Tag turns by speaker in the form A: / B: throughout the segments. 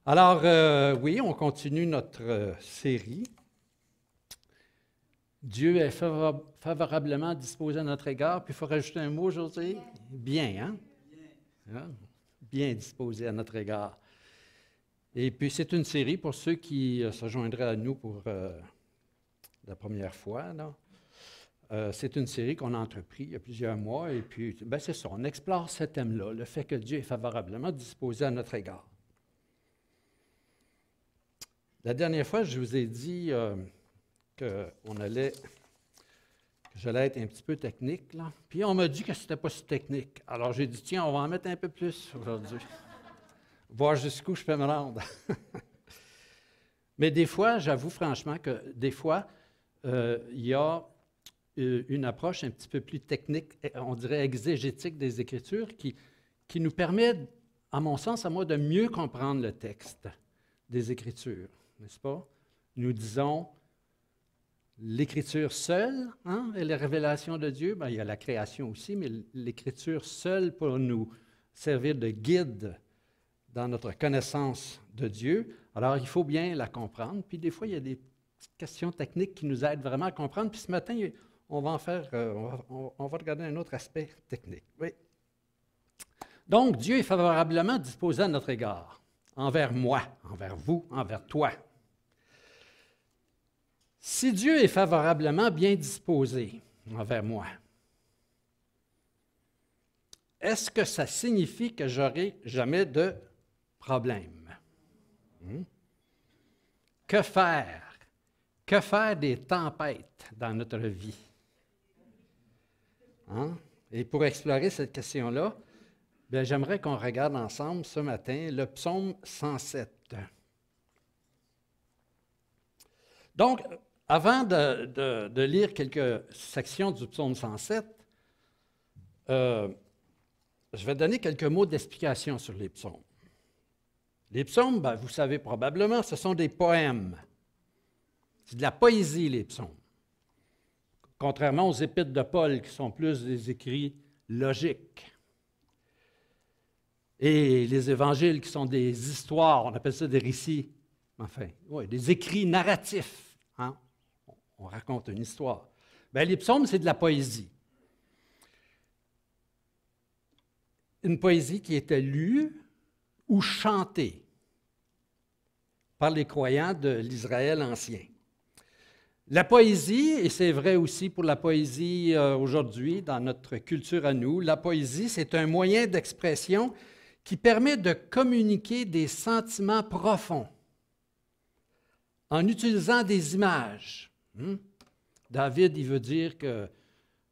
A: Alors, oui, on continue notre série. Dieu est favorablement disposé à notre égard. Puis il faut rajouter un mot aujourd'hui. Bien, hein? Bien. Bien disposé à notre égard. Et puis, c'est une série pour ceux qui se joindraient à nous pour la première fois. C'est une série qu'on a entrepris il y a plusieurs mois. Et puis, ben, c'est ça, on explore ce thème-là, le fait que Dieu est favorablement disposé à notre égard. La dernière fois, je vous ai dit que j'allais être un petit peu technique, là. Puis on m'a dit que ce n'était pas si technique. Alors j'ai dit, tiens, on va en mettre un peu plus aujourd'hui. Voir jusqu'où je peux me rendre. Mais des fois, j'avoue franchement que des fois, il y a une approche un petit peu plus technique, on dirait exégétique des Écritures, qui nous permet, à mon sens, à moi, de mieux comprendre le texte des Écritures. N'est-ce pas? Nous disons l'Écriture seule, hein, et les révélations de Dieu, bien, il y a la création aussi, mais l'Écriture seule pour nous servir de guide dans notre connaissance de Dieu. Alors, il faut bien la comprendre. Puis des fois, il y a des petites questions techniques qui nous aident vraiment à comprendre. Puis ce matin, on va en faire, on va regarder un autre aspect technique. Oui. Donc, Dieu est favorablement disposé à notre égard, envers moi, envers vous, envers toi. Si Dieu est favorablement bien disposé envers moi, est-ce que ça signifie que j'aurai jamais de problème? Que faire? Que faire des tempêtes dans notre vie? Hein? Et pour explorer cette question-là, bien, j'aimerais qu'on regarde ensemble ce matin le psaume 107. Donc, avant de lire quelques sections du psaume 107, je vais donner quelques mots d'explication sur les psaumes. Les psaumes, bien, vous savez probablement, ce sont des poèmes. C'est de la poésie, les psaumes. Contrairement aux épîtres de Paul, qui sont plus des écrits logiques. Et les évangiles, qui sont des histoires, on appelle ça des récits, enfin, oui, des écrits narratifs. Hein? On raconte une histoire. Bien, les psaumes, c'est de la poésie. Une poésie qui était lue ou chantée par les croyants de l'Israël ancien. La poésie, et c'est vrai aussi pour la poésie aujourd'hui dans notre culture à nous, la poésie, c'est un moyen d'expression qui permet de communiquer des sentiments profonds en utilisant des images. David, il veut dire que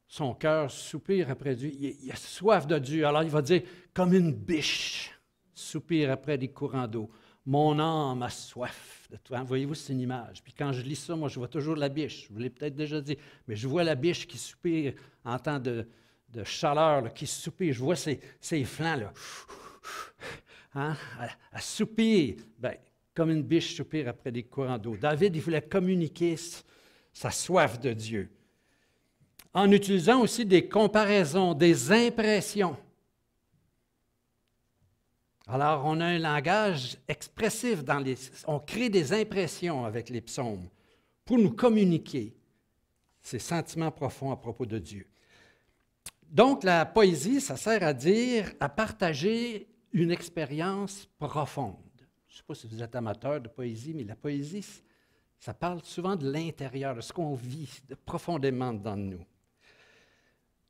A: son cœur soupire après Dieu. Il a soif de Dieu. Alors il va dire, comme une biche soupire après des courants d'eau. Mon âme a soif de toi. Voyez-vous, c'est une image. Puis quand je lis ça, moi, je vois toujours la biche. Je vous l'ai peut-être déjà dit. Mais je vois la biche qui soupire en temps de chaleur, là, qui soupire. Je vois ses flancs, là. Hein? Elle soupire. Bien, comme une biche soupire après des courants d'eau. David, il voulait communiquer sa soif de Dieu, en utilisant aussi des comparaisons, des impressions. Alors, on a un langage expressif on crée des impressions avec les psaumes pour nous communiquer ces sentiments profonds à propos de Dieu. Donc, la poésie, ça sert à partager une expérience profonde. Je ne sais pas si vous êtes amateur de poésie, mais la poésie, ça parle souvent de l'intérieur, de ce qu'on vit profondément dans nous.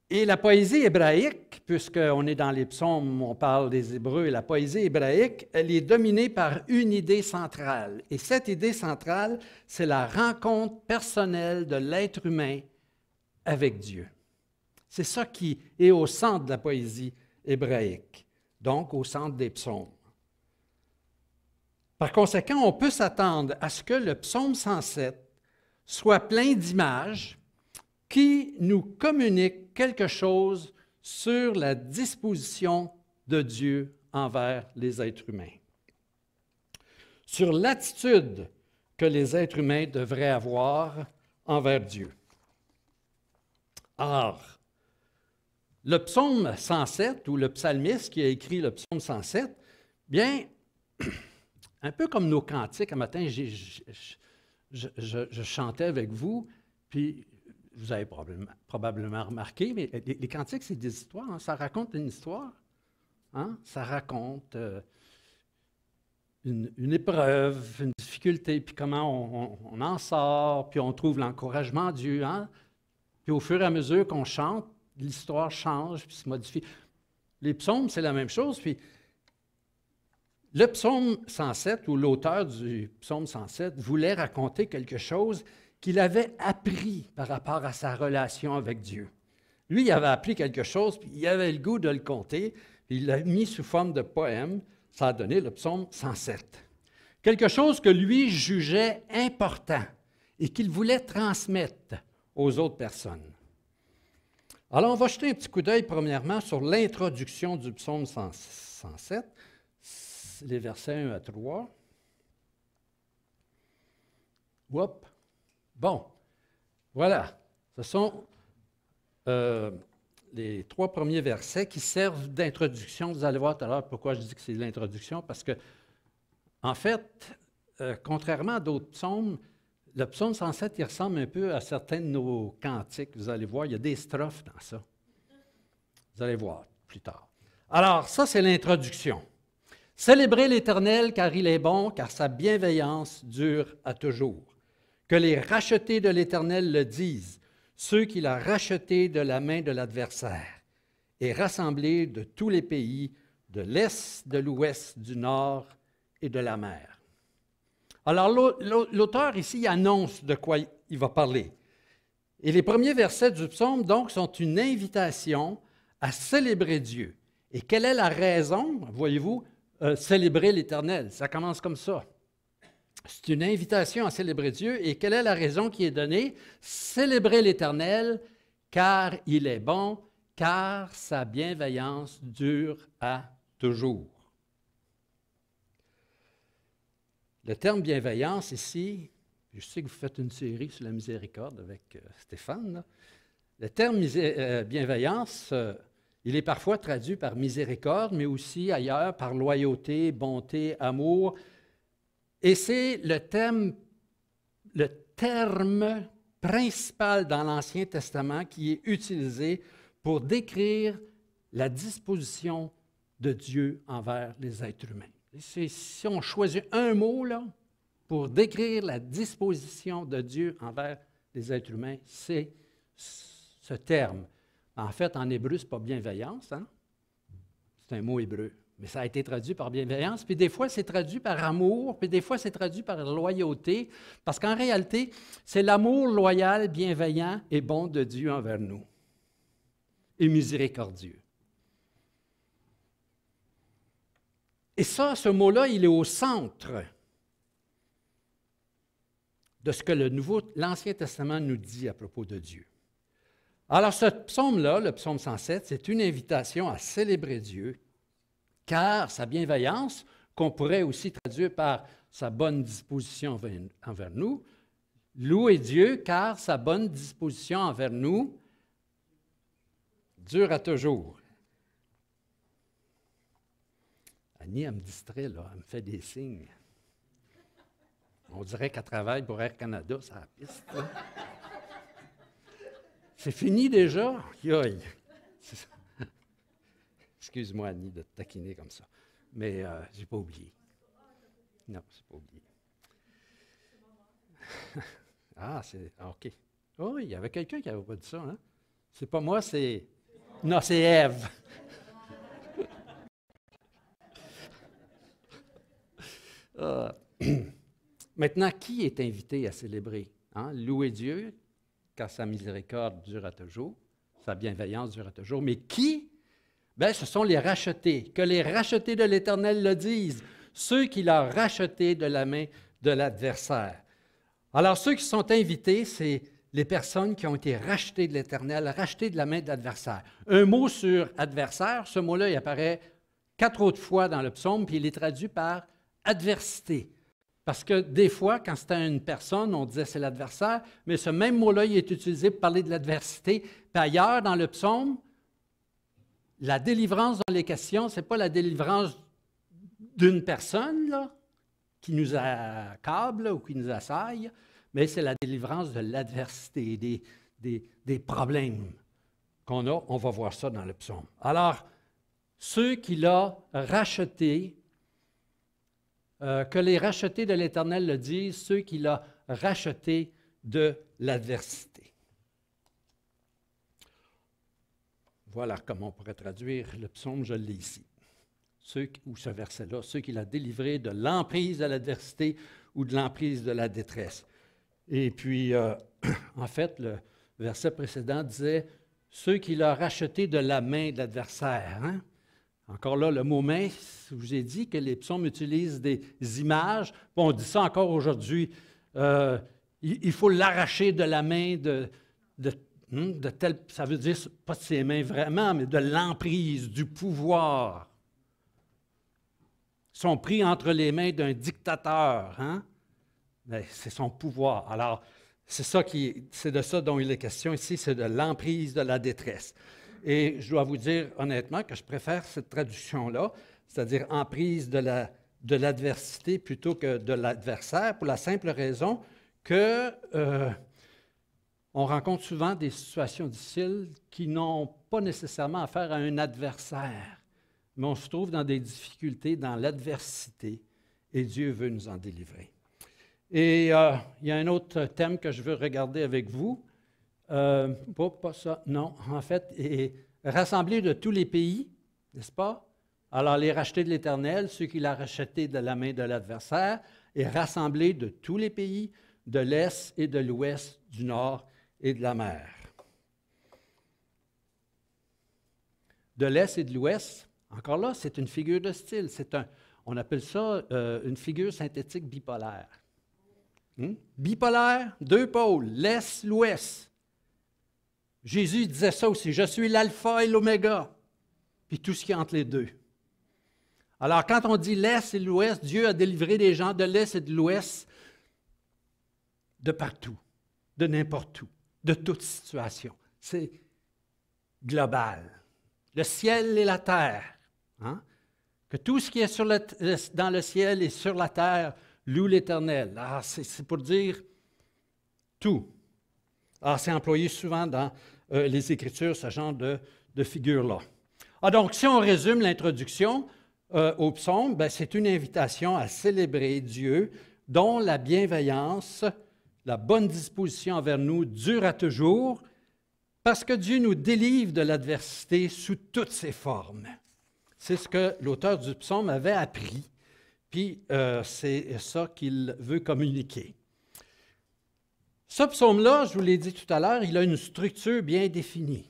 A: Et la poésie hébraïque, puisqu'on est dans les psaumes, on parle des Hébreux, et la poésie hébraïque, elle est dominée par une idée centrale. Et cette idée centrale, c'est la rencontre personnelle de l'être humain avec Dieu. C'est ça qui est au centre de la poésie hébraïque, donc au centre des psaumes. Par conséquent, on peut s'attendre à ce que le psaume 107 soit plein d'images qui nous communiquent quelque chose sur la disposition de Dieu envers les êtres humains, sur l'attitude que les êtres humains devraient avoir envers Dieu. Or, le psaume 107, ou le psalmiste qui a écrit le psaume 107, bien, un peu comme nos cantiques. Un matin, je chantais avec vous, puis vous avez probablement remarqué, mais les cantiques, c'est des histoires. Hein, ça raconte une histoire. Hein, ça raconte une épreuve, une difficulté, puis comment on en sort, puis on trouve l'encouragement de Dieu. Hein? Puis au fur et à mesure qu'on chante, l'histoire change, puis se modifie. Les psaumes, c'est la même chose. Puis le psaume 107, ou l'auteur du psaume 107, voulait raconter quelque chose qu'il avait appris par rapport à sa relation avec Dieu. Lui, il avait appris quelque chose, puis il avait le goût de le conter, puis il l'a mis sous forme de poème. Ça a donné le psaume 107. Quelque chose que lui jugeait important et qu'il voulait transmettre aux autres personnes. Alors, on va jeter un petit coup d'œil premièrement sur l'introduction du psaume 107, les versets 1 à 3. Oups. Bon, voilà. Ce sont les 3 premiers versets qui servent d'introduction. Vous allez voir tout à l'heure pourquoi je dis que c'est l'introduction, parce que, en fait, contrairement à d'autres psaumes, le psaume 107, il ressemble un peu à certains de nos cantiques. Vous allez voir, il y a des strophes dans ça. Vous allez voir plus tard. Alors, ça, c'est l'introduction. Célébrez l'Éternel, car il est bon, car sa bienveillance dure à toujours. Que les rachetés de l'Éternel le disent, ceux qu'il a rachetés de la main de l'adversaire, et rassemblés de tous les pays, de l'Est, de l'Ouest, du Nord et de la mer. Alors, l'auteur ici il annonce de quoi il va parler. Et les premiers versets du psaume, donc, sont une invitation à célébrer Dieu. Et quelle est la raison, voyez-vous, célébrer l'Éternel? Ça commence comme ça. C'est une invitation à célébrer Dieu. Et quelle est la raison qui est donnée? Célébrer l'Éternel, car il est bon, car sa bienveillance dure à toujours. Le terme bienveillance ici, je sais que vous faites une série sur la miséricorde avec Stéphane. Là. Le terme bienveillance, il est parfois traduit par miséricorde, mais aussi ailleurs par loyauté, bonté, amour. Et c'est le terme principal dans l'Ancien Testament qui est utilisé pour décrire la disposition de Dieu envers les êtres humains. Si on choisit un mot là, pour décrire la disposition de Dieu envers les êtres humains, c'est ce terme. En fait, en hébreu, ce n'est pas bienveillance, hein? C'est un mot hébreu. Mais ça a été traduit par bienveillance, puis des fois, c'est traduit par amour, puis des fois, c'est traduit par loyauté, parce qu'en réalité, c'est l'amour loyal, bienveillant et bon de Dieu envers nous, et miséricordieux. Et ça, ce mot-là, il est au centre de ce que l'Ancien Testament nous dit à propos de Dieu. Alors, ce psaume-là, le psaume 107, c'est une invitation à célébrer Dieu, car sa bienveillance, qu'on pourrait aussi traduire par sa bonne disposition envers nous, louez Dieu, car sa bonne disposition envers nous dure à toujours. Annie, elle me distrait, là, elle me fait des signes. On dirait qu'elle travaille pour Air Canada, c'est la piste. Là. C'est fini déjà? Yoï. Excuse-moi, Annie, de te taquiner comme ça. Mais je n'ai pas oublié. Non, je n'ai pas oublié. C'est... OK. Oh, oui, il y avait quelqu'un qui n'avait pas dit ça, hein? C'est pas moi, c'est... Non, c'est Ève. Maintenant, qui est invité à célébrer? Hein? Louer Dieu, car sa miséricorde dure à toujours, sa bienveillance dure à toujours. Mais qui? Bien, ce sont les rachetés. Que les rachetés de l'Éternel le disent, ceux qu'il a rachetés de la main de l'adversaire. Alors, ceux qui sont invités, c'est les personnes qui ont été rachetées de l'Éternel, rachetées de la main de l'adversaire. Un mot sur adversaire, ce mot-là, il apparaît 4 autres fois dans le psaume, puis il est traduit par adversité. Parce que des fois, quand c'était une personne, on disait c'est l'adversaire, mais ce même mot-là, il est utilisé pour parler de l'adversité. Puis ailleurs, dans le psaume, la délivrance dans les questions, ce n'est pas la délivrance d'une personne, là, qui nous accable ou qui nous assaille, mais c'est la délivrance de l'adversité, des problèmes qu'on a. On va voir ça dans le psaume. Alors, ceux qu'il a rachetés, que les rachetés de l'Éternel le disent, ceux qu'il a rachetés de l'adversité. Voilà comment on pourrait traduire le psaume, je l'ai ici. Ou ce verset-là, ceux qu'il a délivrés de l'emprise de l'adversité ou de l'emprise de la détresse. Et puis, en fait, le verset précédent disait ceux qu'il a rachetés de la main de l'adversaire. Hein? Encore là, le mot main, je vous ai dit que les psaumes utilisent des images. Bon, on dit ça encore aujourd'hui. Il faut l'arracher de la main de tel, ça veut dire pas de ses mains vraiment, mais de l'emprise, du pouvoir. Ils sont pris entre les mains d'un dictateur. Hein? C'est son pouvoir. Alors, c'est de ça dont il est question ici, c'est de l'emprise de la détresse. Et je dois vous dire honnêtement que je préfère cette traduction-là, c'est-à-dire emprise de l'adversité plutôt que de l'adversaire, pour la simple raison que on rencontre souvent des situations difficiles qui n'ont pas nécessairement affaire à un adversaire, mais on se trouve dans des difficultés, dans l'adversité, et Dieu veut nous en délivrer. Et il y a un autre thème que je veux regarder avec vous. Pas ça, non, en fait, et rassemblés de tous les pays, n'est-ce pas? Alors, les rachetés de l'Éternel, ceux qu'il a rachetés de la main de l'adversaire, et rassemblés de tous les pays, de l'Est et de l'Ouest, du Nord et de la mer. De l'Est et de l'Ouest, encore là, c'est une figure de style. On appelle ça une figure synthétique bipolaire. Bipolaire, deux pôles, l'Est, l'Ouest. Jésus disait ça aussi, « Je suis l'alpha et l'oméga », puis tout ce qui est entre les deux. Alors, quand on dit l'Est et l'Ouest, Dieu a délivré les gens de l'Est et de l'Ouest de partout, de n'importe où, de toute situation. C'est global. Le ciel et la terre. Hein? Que tout ce qui est dans le ciel et sur la terre loue l'Éternel. Alors, c'est pour dire tout. Alors, c'est employé souvent dans les Écritures, ce genre de figure-là. Donc, si on résume l'introduction au psaume, c'est une invitation à célébrer Dieu, dont la bienveillance, la bonne disposition envers nous dure à toujours, parce que Dieu nous délivre de l'adversité sous toutes ses formes. C'est ce que l'auteur du psaume avait appris, puis c'est ça qu'il veut communiquer. Ce psaume-là, je vous l'ai dit tout à l'heure, il a une structure bien définie.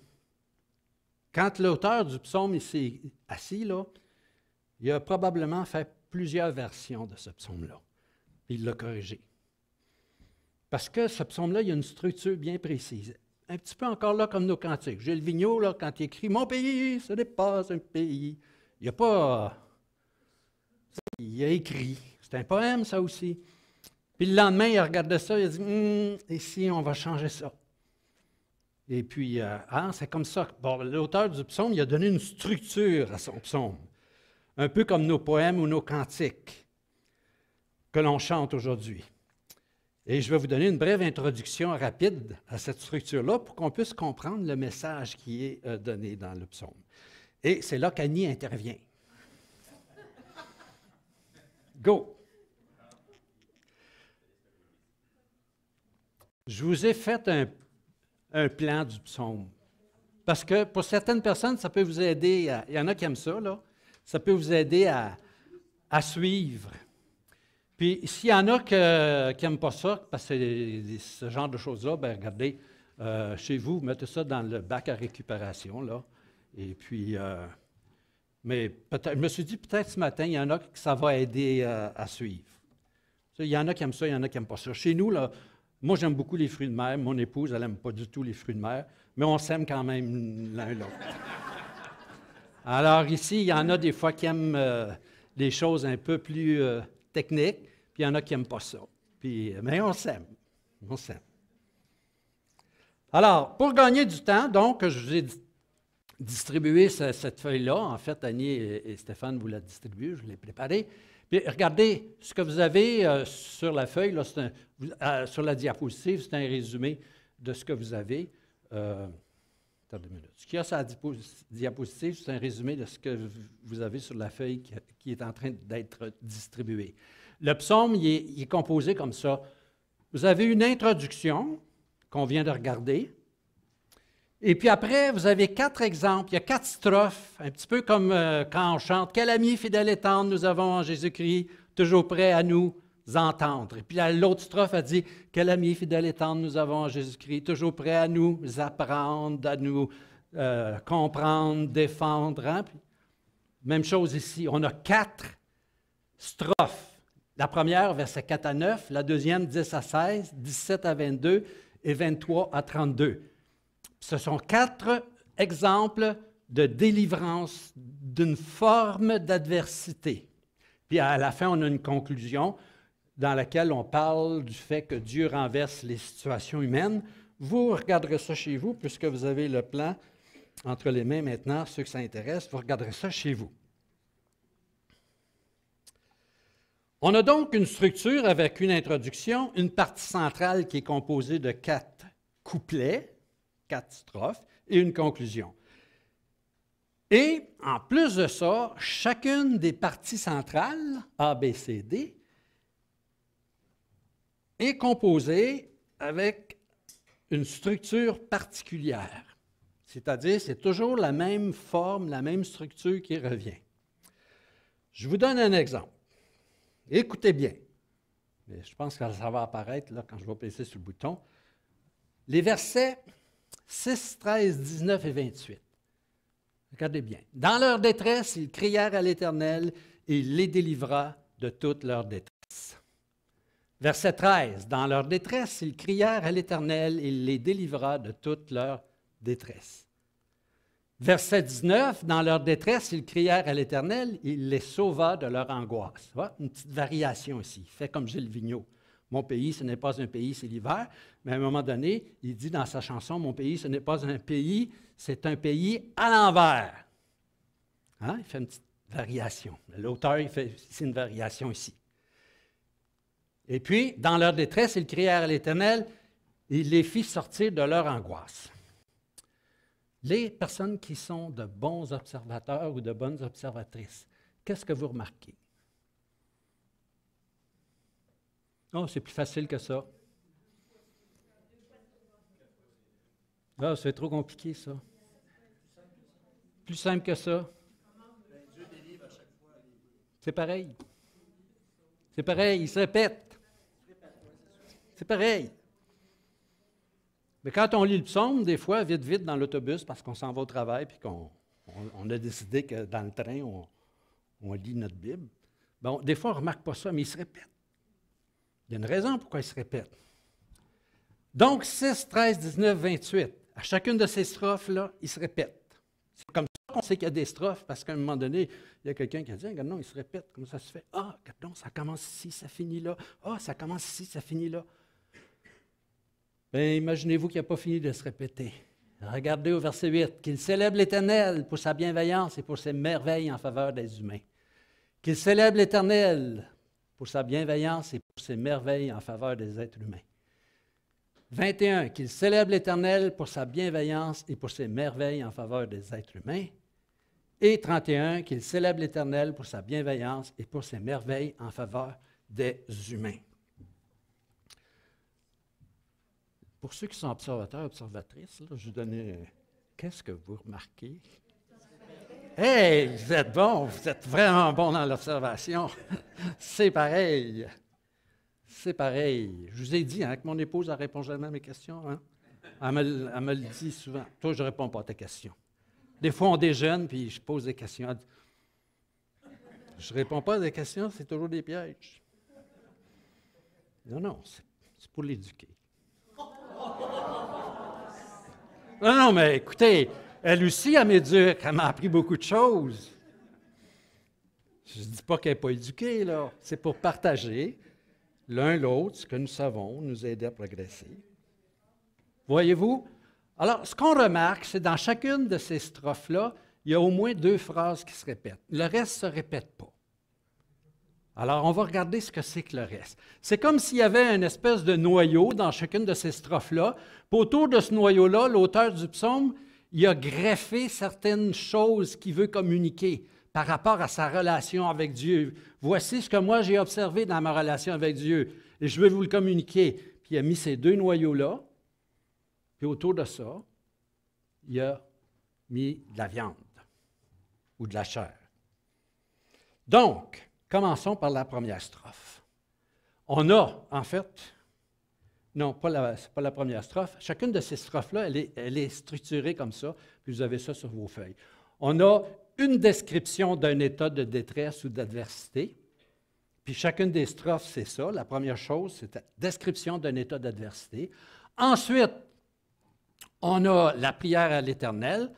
A: Quand l'auteur du psaume s'est assis, là, il a probablement fait plusieurs versions de ce psaume-là, puis il l'a corrigé. Parce que ce psaume-là, il y a une structure bien précise. Un petit peu encore là comme nos cantiques. Gilles Vigneault, là, quand il écrit « Mon pays, ce n'est pas un pays », il n'a pas... il a écrit. C'est un poème, ça aussi. Puis le lendemain, il a regardé ça, il a dit « Ici, on va changer ça ». Et puis, c'est comme ça. Bon, l'auteur du psaume, il a donné une structure à son psaume. Un peu comme nos poèmes ou nos cantiques que l'on chante aujourd'hui. Et je vais vous donner une brève introduction rapide à cette structure-là pour qu'on puisse comprendre le message qui est donné dans le psaume. Et c'est là qu'Annie intervient. Go! Je vous ai fait un plan du psaume. Parce que pour certaines personnes, ça peut vous aider, il y en a qui aiment ça, là, ça peut vous aider à suivre. Puis s'il y en a qui n'aiment pas ça, parce que ce genre de choses-là, bien regardez, chez vous, mettez ça dans le bac à récupération, là. Et puis, mais peut-être, je me suis dit, peut-être ce matin, il y en a que ça va aider à suivre. Il y en a qui aiment ça, il y en a qui n'aiment pas ça. Chez nous, là, moi, j'aime beaucoup les fruits de mer. Mon épouse, elle n'aime pas du tout les fruits de mer, mais on s'aime quand même l'un l'autre. Alors ici, il y en a des fois qui aiment les choses un peu plus techniques, puis il y en a qui n'aiment pas ça. Mais on s'aime. On s'aime. Alors, pour gagner du temps, donc, je vous ai distribué cette feuille-là. En fait, Annie et Stéphane vous la distribuent, je l'ai préparée. Puis regardez, ce que vous avez sur la feuille, là, sur la diapositive, c'est un résumé de ce que vous avez. Attendez une minute. Ce qu'il y a sur la diapositive, c'est un résumé de ce que vous avez sur la feuille qui est en train d'être distribuée. Le psaume, il est composé comme ça. Vous avez une introduction qu'on vient de regarder. Et puis après, vous avez 4 exemples. Il y a 4 strophes, un petit peu comme quand on chante « Quel ami fidèle et tendre nous avons en Jésus-Christ, toujours prêt à nous entendre. » Et puis l'autre strophe a dit « Quel ami fidèle et tendre nous avons en Jésus-Christ, toujours prêt à nous apprendre, à nous comprendre, défendre. Hein? » Même chose ici, on a 4 strophes. La première, versets 4 à 9, la deuxième, 10 à 16, 17 à 22 et 23 à 32. Ce sont 4 exemples de délivrance d'une forme d'adversité. Puis à la fin, on a une conclusion dans laquelle on parle du fait que Dieu renverse les situations humaines. Vous regarderez ça chez vous, puisque vous avez le plan entre les mains maintenant, ceux que ça intéresse, vous regarderez ça chez vous. On a donc une structure avec une introduction, une partie centrale qui est composée de 4 couplets, 4 strophes, et une conclusion. Et en plus de ça, chacune des parties centrales, A, B, C, D, est composée avec une structure particulière. C'est-à-dire, c'est toujours la même forme, la même structure qui revient. Je vous donne un exemple. Écoutez bien. Je pense que ça va apparaître là, quand je vais presser sur le bouton. Les versets 6, 13, 19 et 28. Regardez bien. Dans leur détresse, ils crièrent à l'Éternel et il les délivra de toute leur détresse. Verset 13. Dans leur détresse, ils crièrent à l'Éternel et il les délivra de toute leur détresse. Verset 19. Dans leur détresse, ils crièrent à l'Éternel et il les sauva de leur angoisse. Voilà, une petite variation ici. Fait comme Gilles Vigneault. Mon pays, ce n'est pas un pays, c'est l'hiver. Mais à un moment donné, il dit dans sa chanson, mon pays, ce n'est pas un pays, c'est un pays à l'envers. Hein? Il fait une petite variation. L'auteur, il fait ici une variation ici. Et puis, dans leur détresse, ils crièrent à l'Éternel, et il les fit sortir de leur angoisse. Les personnes qui sont de bons observateurs ou de bonnes observatrices, qu'est-ce que vous remarquez? Oh, c'est plus facile que ça. Ah, c'est trop compliqué, ça. Plus simple que ça. C'est pareil. C'est pareil, il se répète. C'est pareil. Mais quand on lit le psaume, des fois, vite, dans l'autobus, parce qu'on s'en va au travail, puis qu'on a décidé que dans le train, on lit notre Bible, bon, des fois, on ne remarque pas ça, mais il se répète. Il y a une raison pourquoi il se répète. Donc, 6, 13, 19, 28, à chacune de ces strophes-là, il se répète. C'est comme ça qu'on sait qu'il y a des strophes, parce qu'à un moment donné, il y a quelqu'un qui a dit, regarde, non, il se répète. Comment ça se fait? Ah, regarde, non, ça commence ici, ça finit là. Ah, ça commence ici, ça finit là. Bien, imaginez-vous qu'il n'a pas fini de se répéter. Regardez au verset 8. Qu'il célèbre l'Éternel pour sa bienveillance et pour ses merveilles en faveur des humains. Qu'il célèbre l'Éternel pour sa bienveillance et pour ses merveilles en faveur des êtres humains. 21. Qu'il célèbre l'Éternel pour sa bienveillance et pour ses merveilles en faveur des êtres humains. Et 31. Qu'il célèbre l'Éternel pour sa bienveillance et pour ses merveilles en faveur des humains. Pour ceux qui sont observateurs, observatrices, là, je vous donne. Qu'est-ce que vous remarquez? Hey, vous êtes bon, vous êtes vraiment bon dans l'observation. C'est pareil. C'est pareil. Je vous ai dit hein, que mon épouse, elle répond jamais à mes questions. Hein? Elle me le dit souvent. Toi, je ne réponds pas à tes questions. Des fois, on déjeune, puis je pose des questions. Elle dit, je ne réponds pas à des questions, c'est toujours des pièges. Non, c'est pour l'éduquer. Non, mais écoutez, elle aussi, elle m'éduque, elle m'a appris beaucoup de choses. Je ne dis pas qu'elle n'est pas éduquée, là. C'est pour partager l'un l'autre ce que nous savons, nous aider à progresser. Voyez-vous? Alors, ce qu'on remarque, c'est dans chacune de ces strophes-là, il y a au moins 2 phrases qui se répètent. Le reste ne se répète pas. Alors, on va regarder ce que c'est que le reste. C'est comme s'il y avait une espèce de noyau dans chacune de ces strophes-là. Puis autour de ce noyau-là, l'auteur du psaume, il a greffé certaines choses qu'il veut communiquer par rapport à sa relation avec Dieu. Voici ce que moi j'ai observé dans ma relation avec Dieu, et je veux vous le communiquer. Puis il a mis ces deux noyaux-là, puis autour de ça, il a mis de la viande ou de la chair. Donc, commençons par la première strophe. On a, en fait, non, pas la première strophe. Chacune de ces strophes-là, elle est structurée comme ça, puis vous avez ça sur vos feuilles. On a une description d'un état de détresse ou d'adversité, puis chacune des strophes, c'est ça. La première chose, c'est la description d'un état d'adversité. Ensuite, on a la prière à l'Éternel.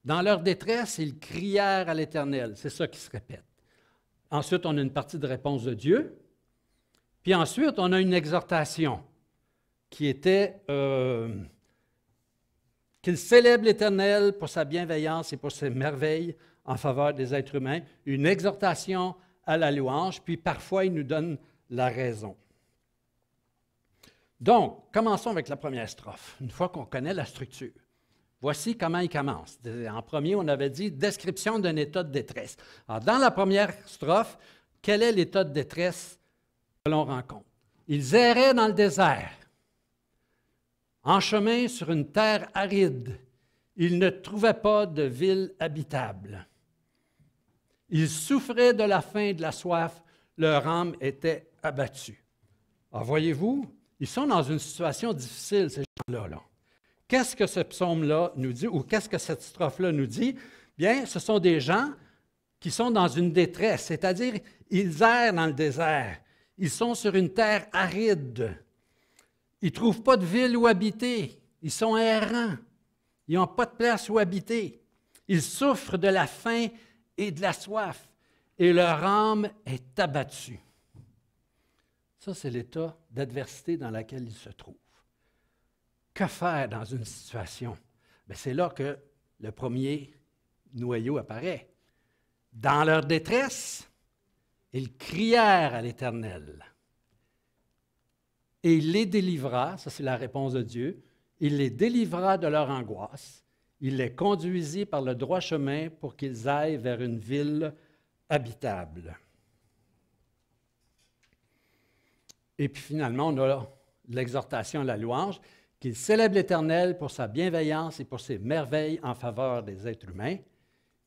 A: Dans leur détresse, ils crièrent à l'Éternel. C'est ça qui se répète. Ensuite, on a une partie de réponse de Dieu. Puis ensuite, on a une exhortation qui était qu'il célèbre l'Éternel pour sa bienveillance et pour ses merveilles en faveur des êtres humains. Une exhortation à la louange, puis parfois, il nous donne la raison. Donc, commençons avec la première strophe, une fois qu'on connaît la structure. Voici comment il commence. En premier, on avait dit description d'un état de détresse. Alors, dans la première strophe, quel est l'état de détresse que l'on rencontre? Ils erraient dans le désert, en chemin sur une terre aride. Ils ne trouvaient pas de ville habitable. Ils souffraient de la faim et de la soif. Leur âme était abattue. Alors, voyez-vous, ils sont dans une situation difficile, ces gens-là. Là. Qu'est-ce que ce psaume-là nous dit, ou qu'est-ce que cette strophe-là nous dit? Bien, ce sont des gens qui sont dans une détresse, c'est-à-dire, ils errent dans le désert. Ils sont sur une terre aride. Ils ne trouvent pas de ville où habiter. Ils sont errants. Ils n'ont pas de place où habiter. Ils souffrent de la faim et de la soif, et leur âme est abattue. Ça, c'est l'état d'adversité dans lequel ils se trouvent. Que faire dans une situation? Bien, c'est là que le premier noyau apparaît. Dans leur détresse, ils crièrent à l'Éternel. Et il les délivra, ça c'est la réponse de Dieu, il les délivra de leur angoisse, il les conduisit par le droit chemin pour qu'ils aillent vers une ville habitable. Et puis finalement, on a l'exhortation à la louange, qu'il célèbre l'Éternel pour sa bienveillance et pour ses merveilles en faveur des êtres humains.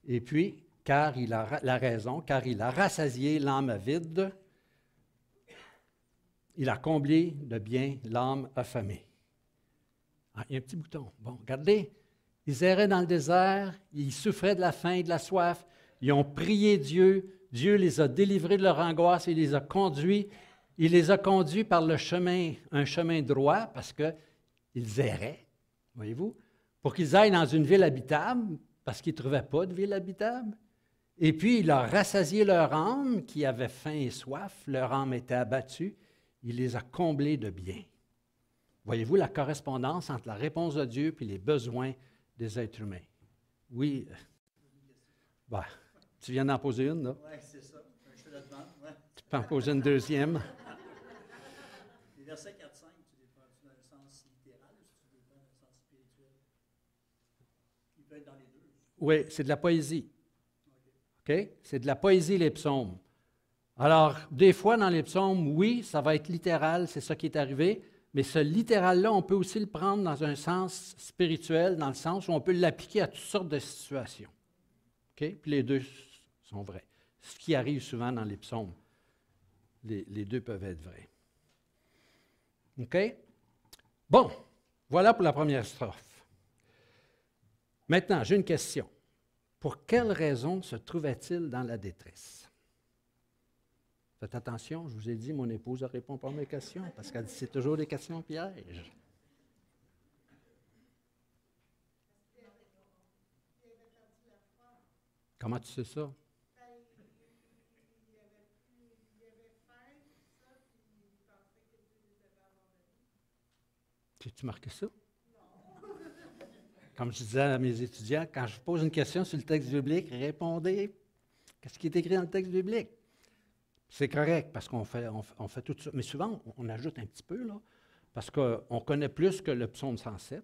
A: Et puis, car il a la raison, car il a rassasié l'âme avide, il a comblé de bien l'âme affamée. Ah, il y a un petit bouton. Bon, regardez, ils erraient dans le désert, ils souffraient de la faim et de la soif, ils ont prié Dieu, Dieu les a délivrés de leur angoisse, il les a conduits par le chemin, un chemin droit, parce qu'ils erraient, voyez-vous, pour qu'ils aillent dans une ville habitable, parce qu'ils ne trouvaient pas de ville habitable. Et puis, il a rassasié leur âme, qui avait faim et soif, leur âme était abattue, il les a comblés de bien. Voyez-vous la correspondance entre la réponse de Dieu et les besoins des êtres humains? Oui. Ben, tu viens d'en poser une, là?
B: Oui, c'est ça. Je te la demande. Ouais.
A: Tu peux en poser une deuxième.
B: Les versets 4-5, tu les prends dans le sens littéral ou tu les prends dans le sens spirituel? Il peut être dans les deux.
A: Oui, c'est de la poésie. OK? C'est de la poésie, les psaumes. Alors, des fois, dans les psaumes, oui, ça va être littéral, c'est ça qui est arrivé, mais ce littéral-là, on peut aussi le prendre dans un sens spirituel, dans le sens où on peut l'appliquer à toutes sortes de situations. OK? Puis les deux sont vrais. Ce qui arrive souvent dans les psaumes, les deux peuvent être vrais. OK? Bon, voilà pour la première strophe. Maintenant, j'ai une question. Pour quelle raison se trouvait-il dans la détresse? Faites attention, je vous ai dit, mon épouse ne répond pas à mes questions, parce qu'elle dit c'est toujours des questions pièges. Comment tu sais ça? Tu marqué ça? Comme je disais à mes étudiants, quand je pose une question sur le texte biblique, répondez ce qui est écrit dans le texte biblique. C'est correct parce qu'on fait, on fait tout ça. Mais souvent, on ajoute un petit peu, là, parce qu'on connaît plus que le psaume 107.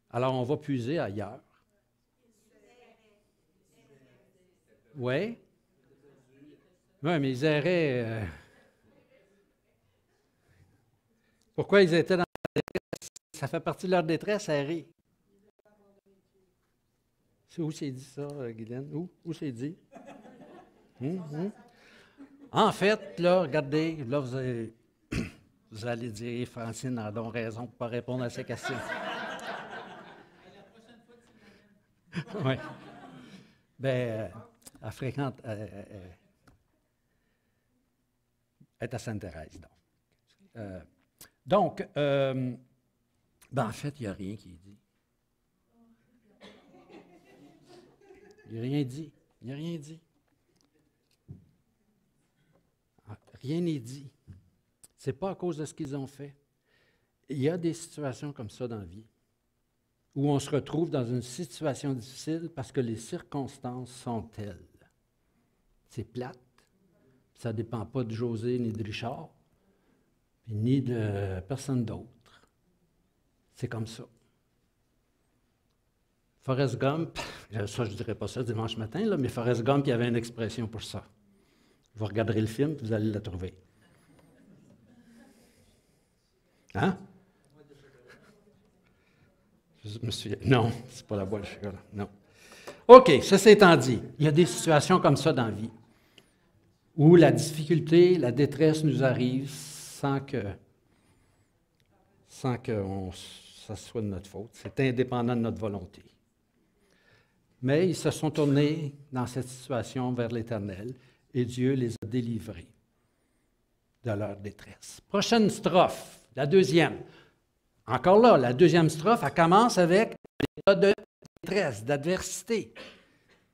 A: Alors, on va puiser ailleurs. Oui. Oui, mais ils erraient. Pourquoi ils étaient dans la détresse? Ça fait partie de leur détresse, errer. C'est où c'est dit ça, Guylaine? Où c'est dit? En fait, là, regardez, là, vous allez dire, Francine a donc raison pour ne pas répondre à ces questions. Oui. Bien, elle fréquente, elle est à Sainte-Thérèse, donc. Ben, en fait, il n'y a rien qui est dit. Il n'y a rien dit. Il n'y a rien dit. Rien n'est dit. Ce n'est pas à cause de ce qu'ils ont fait. Il y a des situations comme ça dans la vie, où on se retrouve dans une situation difficile parce que les circonstances sont telles. C'est plate. Ça ne dépend pas de José ni de Richard, ni de personne d'autre. C'est comme ça. Forrest Gump, ça je ne dirais pas ça dimanche matin, là, mais Forrest Gump, il y avait une expression pour ça. Vous regarderez le film, vous allez la trouver. Hein? Je me souviens. Non, c'est pas la boîte de chocolat. Non. OK, ceci étant dit, il y a des situations comme ça dans la vie où la difficulté, la détresse nous arrive sans que ça soit de notre faute. C'est indépendant de notre volonté. Mais ils se sont tournés dans cette situation vers l'Éternel et Dieu les a délivrés de leur détresse. Prochaine strophe, la deuxième. Encore là, la deuxième strophe, elle commence avec un état de détresse, d'adversité.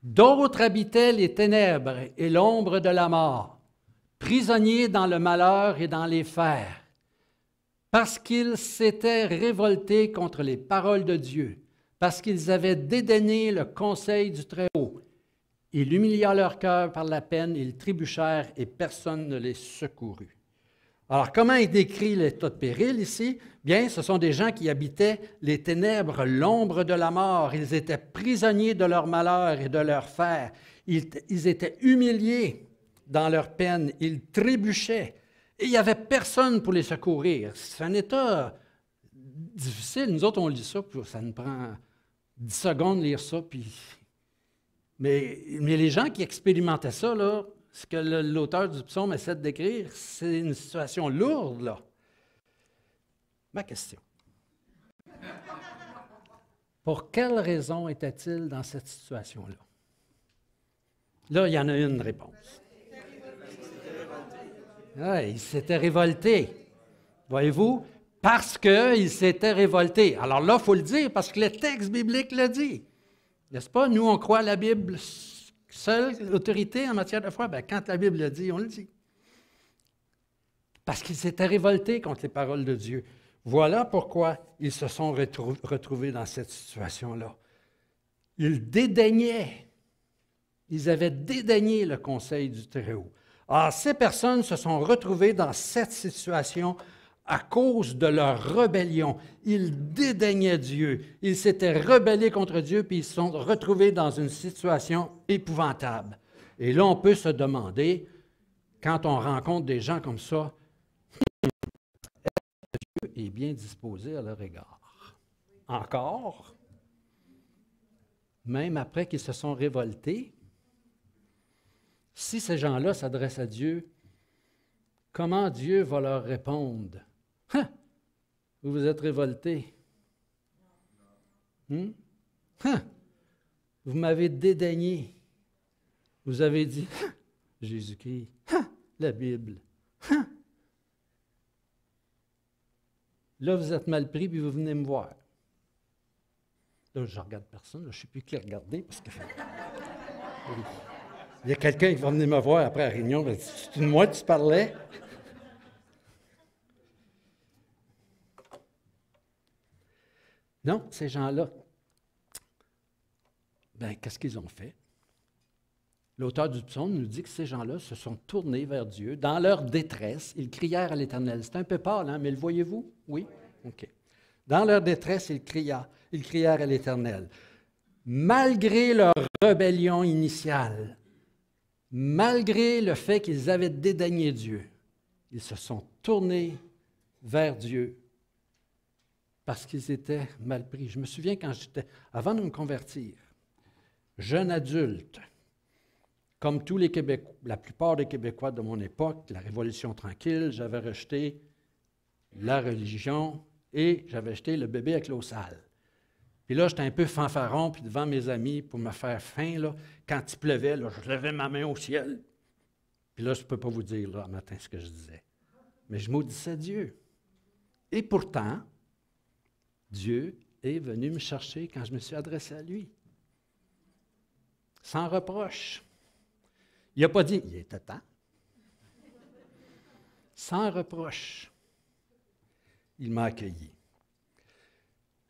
A: D'autres habitaient les ténèbres et l'ombre de la mort, prisonniers dans le malheur et dans les fers, parce qu'ils s'étaient révoltés contre les paroles de Dieu, parce qu'ils avaient dédaigné le conseil du Très-Haut. Il humilia leur cœur par la peine, ils trébuchèrent et personne ne les secourut. Alors, comment est décrit l'état de péril ici? Bien, ce sont des gens qui habitaient les ténèbres, l'ombre de la mort. Ils étaient prisonniers de leur malheur et de leur fer. Ils étaient humiliés dans leur peine. Ils trébuchaient. Et il n'y avait personne pour les secourir. C'est un état difficile. Nous autres, on lit ça, puis ça nous prend 10 secondes de lire ça. Mais les gens qui expérimentaient ça, là, ce que l'auteur du psaume essaie de décrire, c'est une situation lourde, là. Ma question. Pour quelle raison était-il dans cette situation-là? Là, il y en a une réponse. Ouais, il s'était révolté. Voyez-vous? Parce qu'il s'était révolté. Alors là, il faut le dire, parce que le texte biblique le dit. N'est-ce pas? Nous, on croit à la Bible seule autorité en matière de foi. Bien, quand la Bible le dit, on le dit. Parce qu'ils s'étaient révoltés contre les paroles de Dieu. Voilà pourquoi ils se sont retrouvés dans cette situation-là. Ils dédaignaient. Ils avaient dédaigné le conseil du Très-Haut. Alors, ces personnes se sont retrouvées dans cette situation à cause de leur rébellion. Ils dédaignaient Dieu. Ils s'étaient rebellés contre Dieu, puis ils se sont retrouvés dans une situation épouvantable. Et là, on peut se demander, quand on rencontre des gens comme ça, est-ce que Dieu est bien disposé à leur égard? Encore? Même après qu'ils se sont révoltés? Si ces gens-là s'adressent à Dieu, comment Dieu va leur répondre? Hein? Vous vous êtes révoltés. Hein? Vous m'avez dédaigné. Vous avez dit, Jésus-Christ, la Bible. Là, vous êtes mal pris, puis vous venez me voir. Là, je ne regarde personne, là, je ne sais plus qui regarder, parce que... Il y a quelqu'un qui va venir me voir après la réunion, il va dire, c'est de moi que tu parlais? Non, ces gens-là, bien, qu'est-ce qu'ils ont fait? l'auteur du psaume nous dit que ces gens-là se sont tournés vers Dieu. Dans leur détresse, ils crièrent à l'Éternel. C'est un peu pâle, hein, mais le voyez-vous? Oui? OK. Dans leur détresse, ils crièrent à l'Éternel. Malgré leur rébellion initiale, malgré le fait qu'ils avaient dédaigné Dieu, ils se sont tournés vers Dieu parce qu'ils étaient mal pris. Je me souviens quand avant de me convertir, jeune adulte, comme tous les Québécois, la plupart des Québécois de mon époque, la Révolution tranquille, j'avais rejeté la religion et j'avais jeté le bébé avec l'eau sale. Puis là, j'étais un peu fanfaron, puis devant mes amis, pour me faire faim, là, quand il pleuvait, là, je levais ma main au ciel. Puis là, je ne peux pas vous dire, là, matin, ce que je disais. Mais je maudissais Dieu. Et pourtant, Dieu est venu me chercher quand je me suis adressé à lui. Sans reproche. Il n'a pas dit, il était temps. Sans reproche. Il m'a accueilli.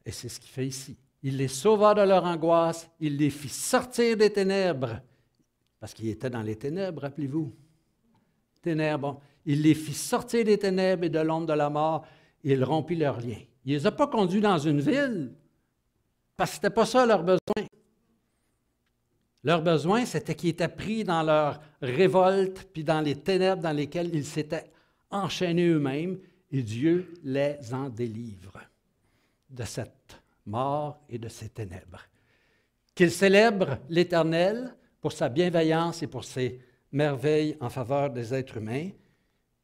A: Et c'est ce qu'il fait ici. Il les sauva de leur angoisse, il les fit sortir des ténèbres, parce qu'ils étaient dans les ténèbres, rappelez-vous. Ténèbres. Il les fit sortir des ténèbres et de l'ombre de la mort, et il rompit leurs liens. Il ne les a pas conduits dans une ville, parce que ce n'était pas ça leur besoin. Leur besoin, c'était qu'ils étaient pris dans leur révolte, puis dans les ténèbres dans lesquelles ils s'étaient enchaînés eux-mêmes, et Dieu les en délivre de cette mort et de ces ténèbres. Qu'ils célèbrent l'Éternel pour sa bienveillance et pour ses merveilles en faveur des êtres humains,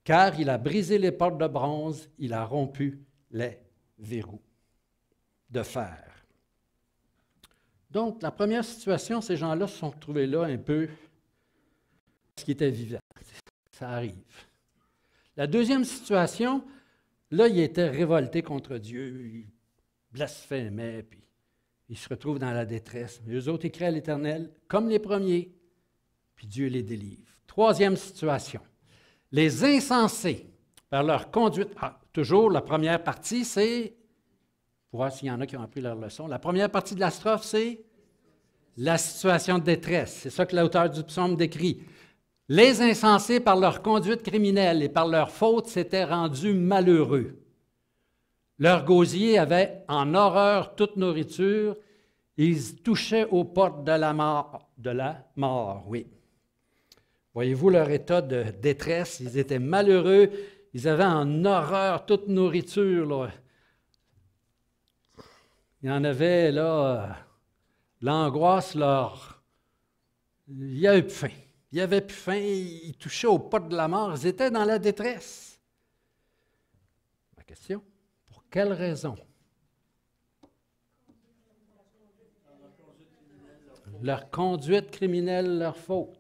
A: car il a brisé les portes de bronze, il a rompu les verrous de fer. Donc, la première situation, ces gens-là se sont retrouvés là un peu parce qu'ils étaient vivants. Ça arrive. La deuxième situation, là, ils étaient révoltés contre Dieu, ils blasphémaient, puis ils se retrouvent dans la détresse. Mais eux autres, ils crient à l'Éternel comme les premiers, puis Dieu les délivre. Troisième situation, les insensés, par leur conduite, toujours la première partie, c'est, pour voir s'il y en a qui ont appris leur leçon, la première partie de la strophe, c'est la situation de détresse. C'est ça que l'auteur du psaume décrit. Les insensés, par leur conduite criminelle et par leur faute, s'étaient rendus malheureux. Leur gosier avait en horreur toute nourriture, ils touchaient aux portes de la mort, oui. Voyez-vous leur état de détresse, ils étaient malheureux, ils avaient en horreur toute nourriture, là. Il y en avait, là, l'angoisse leur... Il n'y avait plus faim. Il n'y avait plus faim, ils touchaient aux portes de la mort, ils étaient dans la détresse. Ma question, pour quelle raison? Leur conduite criminelle, leur faute.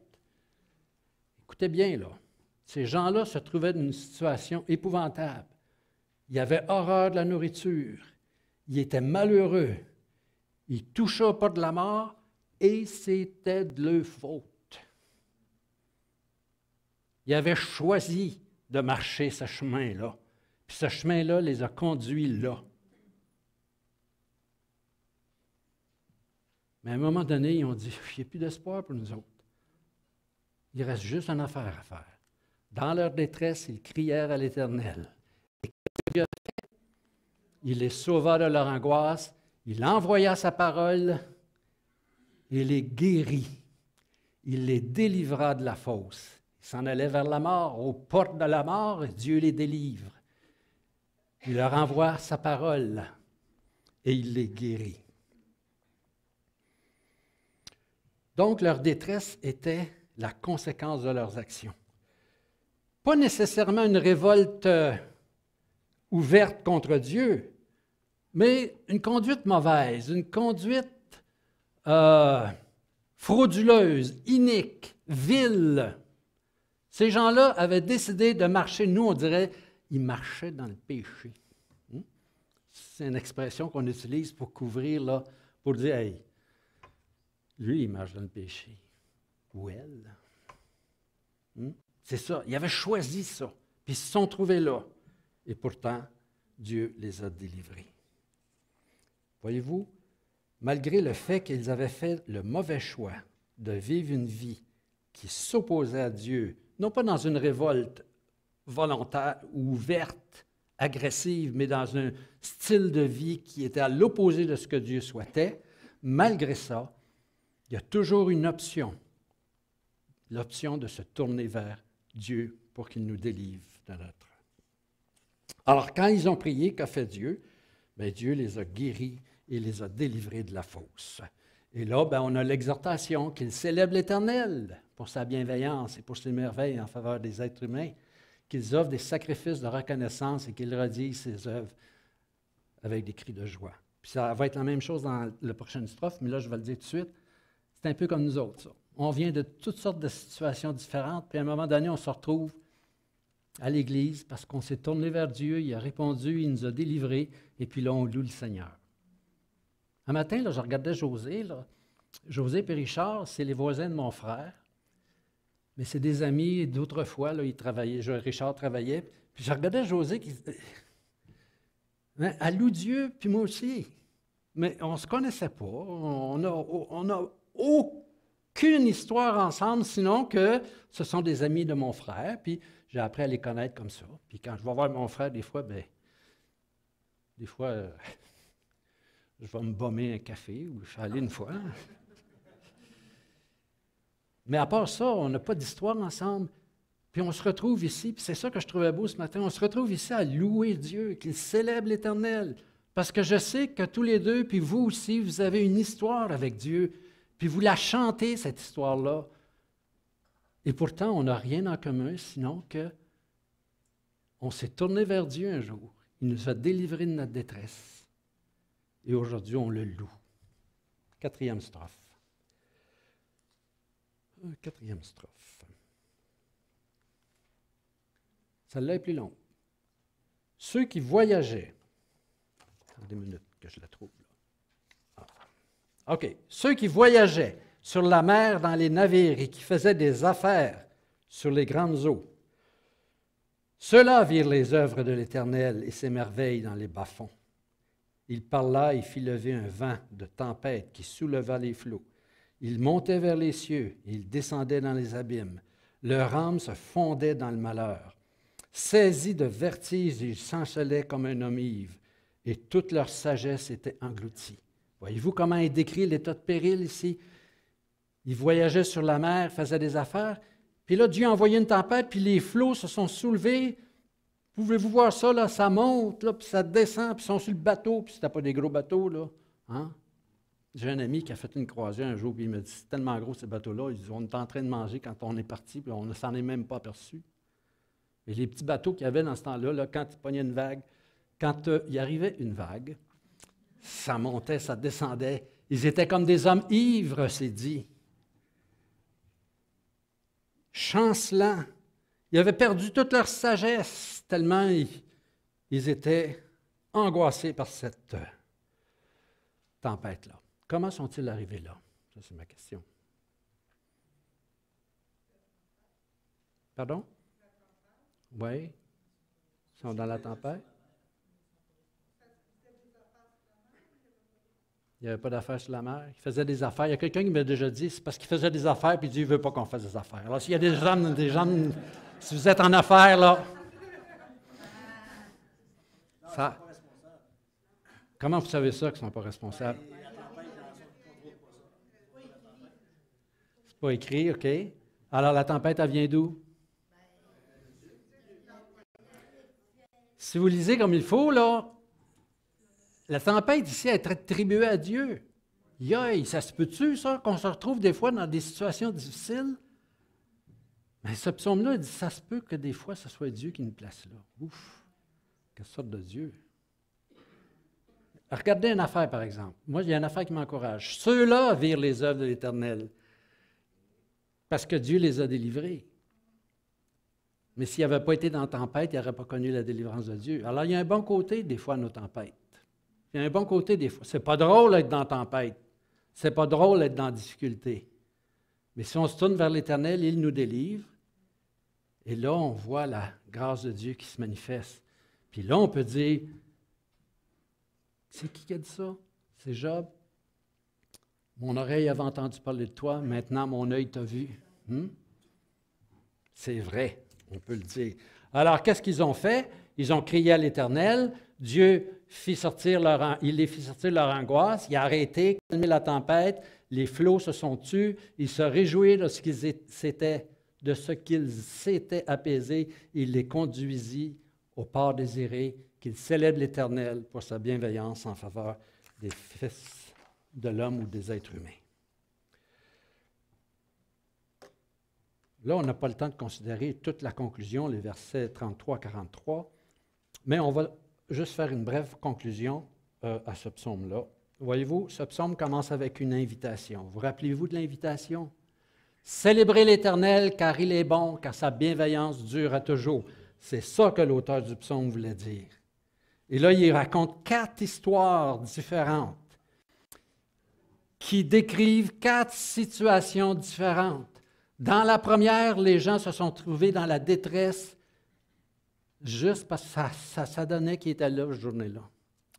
A: Écoutez bien, là, ces gens-là se trouvaient dans une situation épouvantable. Ils avaient horreur de la nourriture. Ils étaient malheureux. Ils touchaient aux portes de la mort et c'était de leur faute. Ils avaient choisi de marcher ce chemin-là. Puis ce chemin-là les a conduits là. Mais à un moment donné, ils ont dit, il n'y a plus d'espoir pour nous autres. Il reste juste une affaire à faire. Dans leur détresse, ils crièrent à l'Éternel. Et qu'est-ce que Dieu a fait? Il les sauva de leur angoisse, il envoya sa parole et les guérit. Il les délivra de la fosse. Ils s'en allaient vers la mort, aux portes de la mort, et Dieu les délivre. Il leur envoie sa parole et il les guérit. Donc, leur détresse était la conséquence de leurs actions. Pas nécessairement une révolte ouverte contre Dieu, mais une conduite mauvaise, une conduite frauduleuse, inique, vile. Ces gens-là avaient décidé de marcher, nous on dirait, ils marchaient dans le péché. C'est une expression qu'on utilise pour couvrir, là, pour dire, hey, lui, il marche dans le péché. Ou elle. C'est ça. Ils avaient choisi ça. Puis ils se sont trouvés là. Et pourtant, Dieu les a délivrés. Voyez-vous, malgré le fait qu'ils avaient fait le mauvais choix de vivre une vie qui s'opposaient à Dieu, non pas dans une révolte volontaire ou ouverte, agressive, mais dans un style de vie qui était à l'opposé de ce que Dieu souhaitait, malgré ça, il y a toujours une option, l'option de se tourner vers Dieu pour qu'il nous délivre de notre. Alors, quand ils ont prié, qu'a fait Dieu? Bien, Dieu les a guéris et les a délivrés de la fosse. Et là, bien, on a l'exhortation qu'ils célèbrent l'Éternel pour sa bienveillance et pour ses merveilles en faveur des êtres humains, qu'ils offrent des sacrifices de reconnaissance et qu'ils redisent ses œuvres avec des cris de joie. Puis ça va être la même chose dans la prochaine strophe, mais là, je vais le dire tout de suite. C'est un peu comme nous autres, ça. On vient de toutes sortes de situations différentes, puis à un moment donné, on se retrouve à l'Église parce qu'on s'est tourné vers Dieu, il a répondu, il nous a délivrés, et puis là, on loue le Seigneur. Un matin, là, je regardais José. Là. José et Richard, c'est les voisins de mon frère, mais c'est des amis d'autrefois. Là, ils travaillaient, Richard travaillait, puis je regardais José qui elle loue Dieu, puis moi aussi. Mais on ne se connaissait pas, on n'a aucune histoire ensemble, sinon que ce sont des amis de mon frère, puis j'ai appris à les connaître comme ça. Puis quand je vais voir mon frère, des fois, je vais me bomber un café, ou je suis allé une fois. Mais à part ça, on n'a pas d'histoire ensemble. Puis on se retrouve ici, puis c'est ça que je trouvais beau ce matin, on se retrouve ici à louer Dieu, qu'il célèbre l'Éternel. Parce que je sais que tous les deux, puis vous aussi, vous avez une histoire avec Dieu, puis vous la chantez, cette histoire-là. Et pourtant, on n'a rien en commun, sinon que on s'est tourné vers Dieu un jour. Il nous a délivrés de notre détresse. Et aujourd'hui, on le loue. Quatrième strophe. Quatrième strophe. Celle-là est plus longue. Ceux qui voyageaient. Attendez une minute que je la trouve. Là. Ah. OK. Ceux qui voyageaient sur la mer dans les navires et qui faisaient des affaires sur les grandes eaux. Ceux-là virent les œuvres de l'Éternel et ses merveilles dans les bas-fonds. Il parla et fit lever un vent de tempête qui souleva les flots. Il montait vers les cieux et il descendait dans les abîmes. Leur âme se fondait dans le malheur. Saisis de vertige, ils chancelaient comme un homme ivre, et toute leur sagesse était engloutie. Voyez-vous comment il décrit l'état de péril ici? Ils voyageaient sur la mer, faisaient des affaires, puis là, Dieu a envoyé une tempête, puis les flots se sont soulevés. Pouvez-vous voir ça, là? Ça monte, là, puis ça descend, puis ils sont sur le bateau, puis c'était pas des gros bateaux, là. Hein? J'ai un ami qui a fait une croisière un jour, puis il me dit, c'est tellement gros ces bateaux-là, il dit, on est en train de manger quand on est parti, puis on ne s'en est même pas aperçu. Et les petits bateaux qu'il y avait dans ce temps-là, là, quand il pognait une vague, quand il arrivait une vague, ça montait, ça descendait. Ils étaient comme des hommes ivres, c'est dit. Chancelants. Ils avaient perdu toute leur sagesse, tellement ils étaient angoissés par cette tempête-là. Comment sont-ils arrivés là? Ça, c'est ma question. Pardon? Oui. Ils sont dans la tempête. Il n'y avait pas d'affaires sur la mer. Ils faisaient des affaires. Il y a quelqu'un qui m'a déjà dit, c'est parce qu'ils faisaient des affaires, puis Dieu ne veut pas qu'on fasse des affaires. Alors, s'il y a des gens, si vous êtes en affaires, là, ça, comment vous savez ça qu'ils ne sont pas responsables? C'est pas écrit, OK. Alors, la tempête, elle vient d'où? Si vous lisez comme il faut, là, la tempête ici est attribuée à Dieu. Yoï, ça se peut-tu, ça, qu'on se retrouve des fois dans des situations difficiles? Mais ce psaume-là, il dit, ça se peut que des fois, ce soit Dieu qui nous place là. Ouf! Quelle sorte de Dieu! Regardez une affaire, par exemple. Moi, il y a une affaire qui m'encourage. Ceux-là virent les œuvres de l'Éternel parce que Dieu les a délivrés. Mais s'il n'avait pas été dans la tempête, il n'aurait pas connu la délivrance de Dieu. Alors, il y a un bon côté, des fois, à nos tempêtes. Il y a un bon côté, des fois. C'est pas drôle d'être dans la tempête. C'est pas drôle d'être dans la difficulté. Mais si on se tourne vers l'Éternel, il nous délivre. Et là, on voit la grâce de Dieu qui se manifeste. Puis là, on peut dire, c'est qui a dit ça? C'est Job. Mon oreille avait entendu parler de toi, maintenant mon œil t'a vu. C'est vrai, on peut le dire. Alors, qu'est-ce qu'ils ont fait? Ils ont crié à l'Éternel. Dieu il les fit sortir leur angoisse. Il a arrêté, calmé la tempête. Les flots se sont tus. Ils se réjouirent de ce qu'ils s'étaient apaisés. Il les conduisit au port désiré, qu'ils célèbrent l'Éternel pour sa bienveillance en faveur des fils de l'homme ou des êtres humains. Là, on n'a pas le temps de considérer toute la conclusion, les versets 33-43, mais on va juste faire une brève conclusion à ce psaume-là. Voyez-vous, ce psaume commence avec une invitation. Vous rappelez-vous de l'invitation? Célébrez l'Éternel car il est bon, car sa bienveillance dure à toujours. C'est ça que l'auteur du psaume voulait dire. Et là, il raconte 4 histoires différentes qui décrivent 4 situations différentes. Dans la première, les gens se sont trouvés dans la détresse juste parce que ça donnait qu'ils étaient là cette journée-là.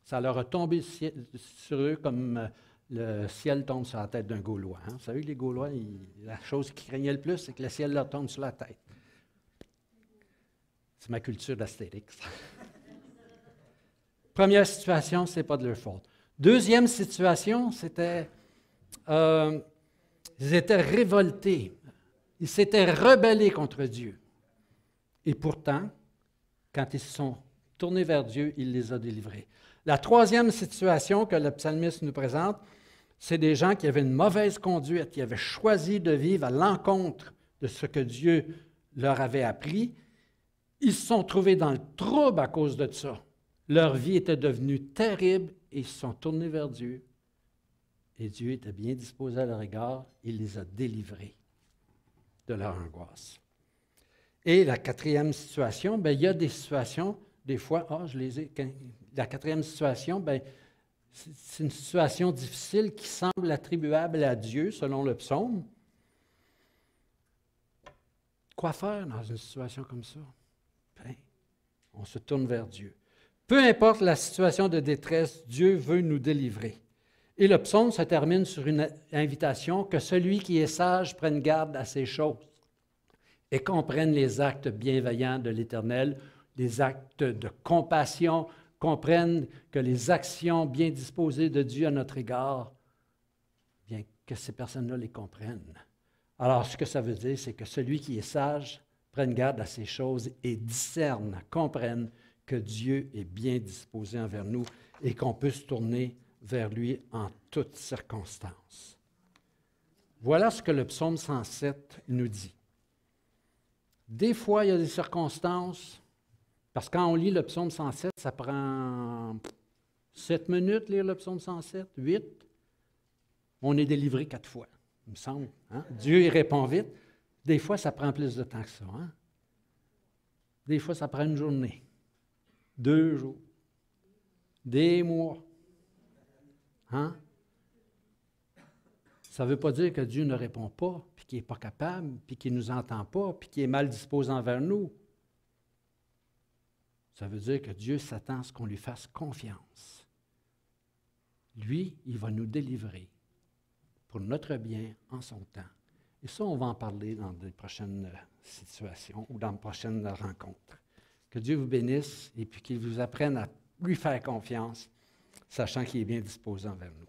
A: Ça leur a tombé sur eux comme le ciel tombe sur la tête d'un Gaulois. Hein? Vous savez, les Gaulois, la chose qu'ils craignaient le plus, c'est que le ciel leur tombe sur la tête. C'est ma culture d'Astérix. Première situation, ce n'est pas de leur faute. Deuxième situation, c'était ils étaient révoltés. Ils s'étaient rebellés contre Dieu. Et pourtant, quand ils se sont tournés vers Dieu, il les a délivrés. La troisième situation que le psalmiste nous présente, c'est des gens qui avaient une mauvaise conduite, qui avaient choisi de vivre à l'encontre de ce que Dieu leur avait appris. Ils se sont trouvés dans le trouble à cause de ça. Leur vie était devenue terrible et ils se sont tournés vers Dieu. Et Dieu était bien disposé à leur égard. Il les a délivrés de leur angoisse. Et la quatrième situation, bien, il y a des situations, des fois, la quatrième situation, bien, c'est une situation difficile qui semble attribuable à Dieu, selon le psaume. Quoi faire dans une situation comme ça? Bien, on se tourne vers Dieu. Peu importe la situation de détresse, Dieu veut nous délivrer. Et le psaume se termine sur une invitation que celui qui est sage prenne garde à ces choses et comprenne les actes bienveillants de l'Éternel, les actes de compassion, comprenne que les actions bien disposées de Dieu à notre égard, bien que ces personnes-là les comprennent. Alors, ce que ça veut dire, c'est que celui qui est sage prenne garde à ces choses et discerne, comprenne que Dieu est bien disposé envers nous et qu'on peut se tourner vers lui en toutes circonstances. Voilà ce que le psaume 107 nous dit. Des fois, il y a des circonstances, parce que quand on lit le psaume 107, ça prend 7 minutes lire le psaume 107, 8. On est délivré 4 fois, il me semble. Hein? Dieu, il répond vite. Des fois, ça prend plus de temps que ça. Hein? Des fois, ça prend une journée, 2 jours, des mois. Hein? Ça ne veut pas dire que Dieu ne répond pas, puis qu'il n'est pas capable, puis qu'il ne nous entend pas, puis qu'il est mal disposé envers nous. Ça veut dire que Dieu s'attend à ce qu'on lui fasse confiance. Lui, il va nous délivrer pour notre bien en son temps. Et ça, on va en parler dans des prochaines situations ou dans de prochaines rencontres. Que Dieu vous bénisse et puis qu'il vous apprenne à lui faire confiance, sachant qu'il est bien disposé envers nous.